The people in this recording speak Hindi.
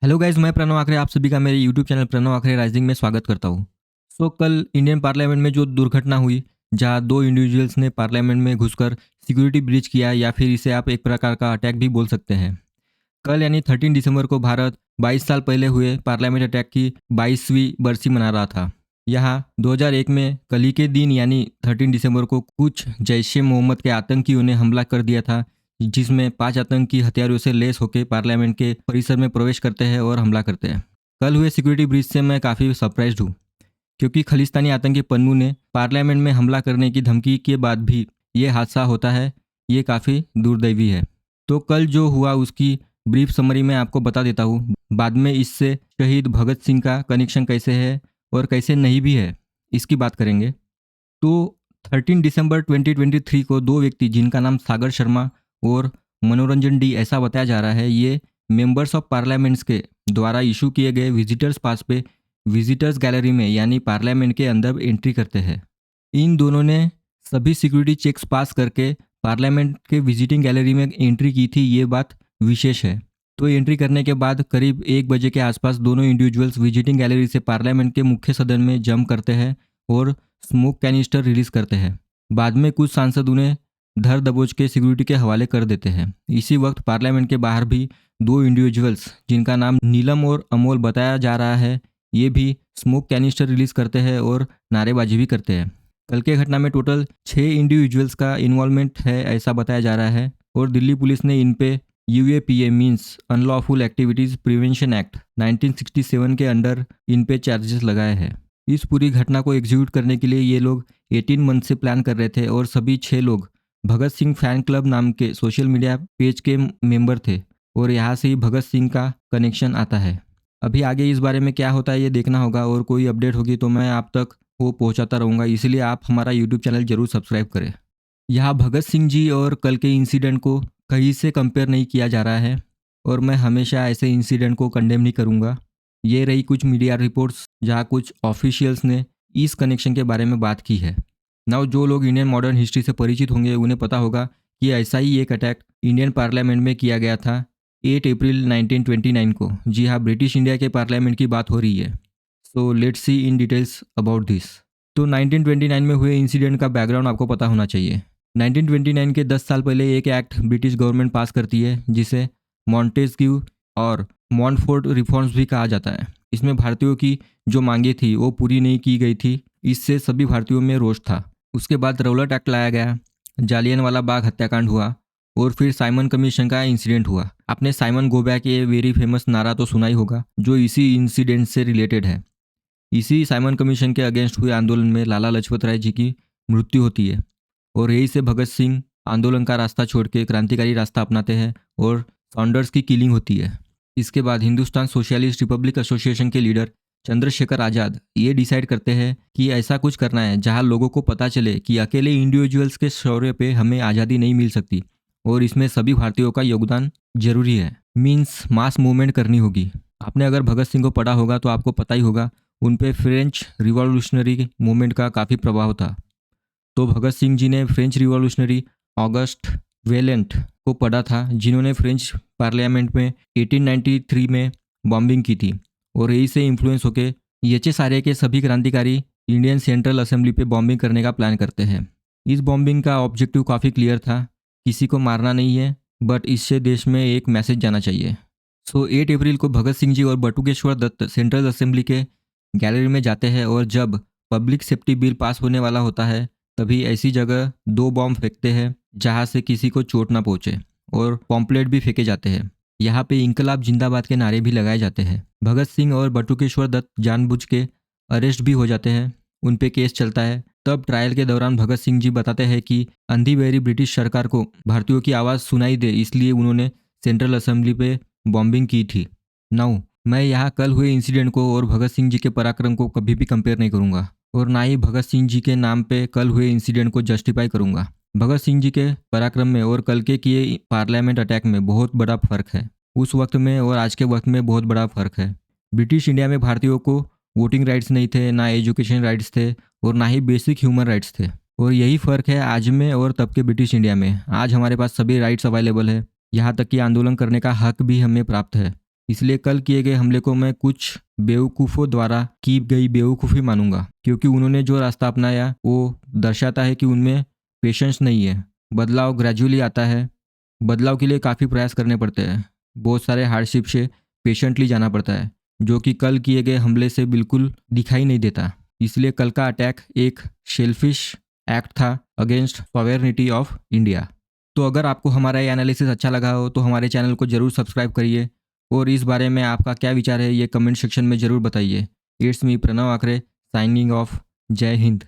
हेलो गाइज, मैं प्रणव आखरे आप सभी का मेरे YouTube channel Pranav Akhare rising में स्वागत करता हूँ। कल इंडियन पार्लियामेंट में जो दुर्घटना हुई, जहाँ दो इंडिविजुअल्स ने पार्लियामेंट में घुसकर सिक्योरिटी ब्रीच किया, या फिर इसे आप एक प्रकार का अटैक भी बोल सकते हैं। कल यानी 13 दिसंबर को भारत 22 साल पहले हुए पार्लियामेंट अटैक की 22वीं बरसी मना रहा था। यहाँ 2001 में कल ही के दिन यानी 13 दिसंबर को कुछ जैश ए मोहम्मद के आतंकियों ने हमला कर दिया था, जिसमें 5 आतंकी हथियारों से लैस होकर पार्लियामेंट के परिसर में प्रवेश करते हैं और हमला करते हैं। कल हुए सिक्योरिटी ब्रीच से मैं काफ़ी सरप्राइज्ड हूँ, क्योंकि खलिस्तानी आतंकी पन्नू ने पार्लियामेंट में हमला करने की धमकी के बाद भी ये हादसा होता है। ये काफ़ी दुर्दैवी है। तो कल जो हुआ उसकी ब्रीफ समरी मैं आपको बता देता हूँ। बाद में इससे शहीद भगत सिंह का कनेक्शन कैसे है और कैसे नहीं भी है, इसकी बात करेंगे। तो 13 दिसंबर 2023 को दो व्यक्ति, जिनका नाम सागर शर्मा और मनोरंजन डी ऐसा बताया जा रहा है, ये मेंबर्स ऑफ पार्लियामेंट्स के द्वारा इशू किए गए विजिटर्स पास पे विजिटर्स गैलरी में यानी पार्लियामेंट के अंदर एंट्री करते हैं। इन दोनों ने सभी सिक्योरिटी चेक्स पास करके पार्लियामेंट के विजिटिंग गैलरी में एंट्री की थी, ये बात विशेष है। तो एंट्री करने के बाद करीब 1 बजे के आसपास दोनों इंडिविजुअल्स विजिटिंग गैलरी से पार्लियामेंट के मुख्य सदन में जंप करते हैं और स्मोक कैनिस्टर रिलीज करते हैं। बाद में कुछ सांसद उन्हें धर दबोच के सिक्योरिटी के हवाले कर देते हैं। इसी वक्त पार्लियामेंट के बाहर भी दो इंडिविजुअल्स, जिनका नाम नीलम और अमोल बताया जा रहा है, ये भी स्मोक कैनिस्टर रिलीज करते हैं और नारेबाजी भी करते हैं। कल के घटना में टोटल 6 इंडिविजुअल्स का इन्वॉल्वमेंट है ऐसा बताया जा रहा है, और दिल्ली पुलिस ने इन पे UAPA means unlawful activities prevention act 1967 के अंडर इन पे चार्जेस लगाए हैं। इस पूरी घटना को एग्जीक्यूट करने के लिए ये लोग 18 मंथ से प्लान कर रहे थे, और सभी 6 लोग भगत सिंह फैन क्लब नाम के सोशल मीडिया पेज के मेंबर थे, और यहाँ से ही भगत सिंह का कनेक्शन आता है। अभी आगे इस बारे में क्या होता है ये देखना होगा, और कोई अपडेट होगी तो मैं आप तक वो पहुँचाता रहूँगा, इसलिए आप हमारा यूट्यूब चैनल जरूर सब्सक्राइब करें। यहाँ भगत सिंह जी और कल के इंसिडेंट को कहीं से कंपेयर नहीं किया जा रहा है, और मैं हमेशा ऐसे इंसिडेंट को कंडेम नहीं करूँगा। ये रही कुछ मीडिया रिपोर्ट्स जहाँ कुछ ऑफिशियल्स ने इस कनेक्शन के बारे में बात की है। नाउ जो लोग इंडियन मॉडर्न हिस्ट्री से परिचित होंगे उन्हें पता होगा कि ऐसा ही एक अटैक इंडियन पार्लियामेंट में किया गया था 8 अप्रैल 1929 को। जी हाँ, ब्रिटिश इंडिया के पार्लियामेंट की बात हो रही है। So let's see in details about this. तो 1929 में हुए इंसिडेंट का बैकग्राउंड आपको पता होना चाहिए। 1929 के 10 साल पहले एक एक्ट ब्रिटिश गवर्नमेंट पास करती है, जिसे मॉन्टेस्क्यू और मॉन्टफोर्ट रिफॉर्म्स भी कहा जाता है। इसमें भारतीयों की जो मांगे थी वो पूरी नहीं की गई थी, इससे सभी भारतीयों में रोष था। उसके बाद रौलट एक्ट लाया गया, जालियनवाला बाग हत्याकांड हुआ, और फिर साइमन कमीशन का इंसिडेंट हुआ। आपने साइमन गो बैक ये वेरी फेमस नारा तो सुना ही होगा, जो इसी इंसिडेंट से रिलेटेड है। इसी साइमन कमीशन के अगेंस्ट हुए आंदोलन में लाला लाजपत राय जी की मृत्यु होती है, और यही से भगत सिंह आंदोलन का रास्ता छोड़ के क्रांतिकारी रास्ता अपनाते हैं, और सॉन्डर्स की किलिंग होती है। इसके बाद हिंदुस्तान सोशलिस्ट रिपब्लिक एसोसिएशन के लीडर चंद्रशेखर आज़ाद ये डिसाइड करते हैं कि ऐसा कुछ करना है जहां लोगों को पता चले कि अकेले इंडिविजुअल्स के शौर्य पे हमें आज़ादी नहीं मिल सकती, और इसमें सभी भारतीयों का योगदान जरूरी है। मीन्स मास मूवमेंट करनी होगी। आपने अगर भगत सिंह को पढ़ा होगा तो आपको पता ही होगा उन पे फ्रेंच रिवॉल्यूशनरी मूवमेंट का काफ़ी प्रभाव था। तो भगत सिंह जी ने फ्रेंच रिवॉल्यूशनरी ऑगस्ट वेलेंट को पढ़ा था, जिन्होंने फ्रेंच पार्लियामेंट में 1893 में बॉम्बिंग की थी, और यही से इन्फ्लुएंस होके एच आर्य के सभी क्रांतिकारी इंडियन सेंट्रल असेंबली पे बॉम्बिंग करने का प्लान करते हैं। इस बॉम्बिंग का ऑब्जेक्टिव काफ़ी क्लियर था, किसी को मारना नहीं है, बट इससे देश में एक मैसेज जाना चाहिए। सो 8 अप्रैल को भगत सिंह जी और बटुकेश्वर दत्त सेंट्रल असेंबली के गैलरी में जाते हैं, और जब पब्लिक सेफ्टी बिल पास होने वाला होता है तभी ऐसी जगह 2 बॉम्ब फेंकते हैं जहां से किसी को चोट ना पहुंचे, और पॉम्पलेट भी फेंके जाते हैं। यहाँ पे इंकलाब जिंदाबाद के नारे भी लगाए जाते हैं। भगत सिंह और बटुकेश्वर दत्त जानबूझ के अरेस्ट भी हो जाते हैं, उन पे केस चलता है। तब ट्रायल के दौरान भगत सिंह जी बताते हैं कि अंधी बहरी ब्रिटिश सरकार को भारतीयों की आवाज़ सुनाई दे, इसलिए उन्होंने सेंट्रल असेंबली पे बॉम्बिंग की थी। नाउ मैं यहाँ कल हुए इंसिडेंट को और भगत सिंह जी के पराक्रम को कभी भी कंपेयर नहीं करूँगा, और ना ही भगत सिंह जी के नाम पे कल हुए इंसिडेंट को जस्टिफाई करूँगा। भगत सिंह जी के पराक्रम में और कल के किए पार्लियामेंट अटैक में बहुत बड़ा फर्क है। उस वक्त में और आज के वक्त में बहुत बड़ा फर्क है। ब्रिटिश इंडिया में भारतीयों को वोटिंग राइट्स नहीं थे, ना एजुकेशन राइट्स थे, और ना ही बेसिक ह्यूमन राइट्स थे। और यही फ़र्क है आज में और तब के ब्रिटिश इंडिया में। आज हमारे पास सभी राइट्स अवेलेबल है, यहाँ तक कि आंदोलन करने का हक भी हमें प्राप्त है। इसलिए कल किए गए हमले को मैं कुछ बेवकूफ़ों द्वारा की गई बेवकूफ़ी मानूंगा, क्योंकि उन्होंने जो रास्ता अपनाया वो दर्शाता है कि उनमें पेशेंस नहीं है। बदलाव ग्रेजुअली आता है, बदलाव के लिए काफ़ी प्रयास करने पड़ते हैं, बहुत सारे हार्डशिप से पेशेंटली जाना पड़ता है, जो कि कल किए गए हमले से बिल्कुल दिखाई नहीं देता। इसलिए कल का अटैक एक शेल्फिश एक्ट था अगेंस्ट सॉवेरेनिटी ऑफ इंडिया। तो अगर आपको हमारा ये एनालिसिस अच्छा लगा हो तो हमारे चैनल को ज़रूर सब्सक्राइब करिए और इस बारे में आपका क्या विचार है ये कमेंट सेक्शन में ज़रूर बताइए। It's me Pranav Akhare signing off. जय हिंद।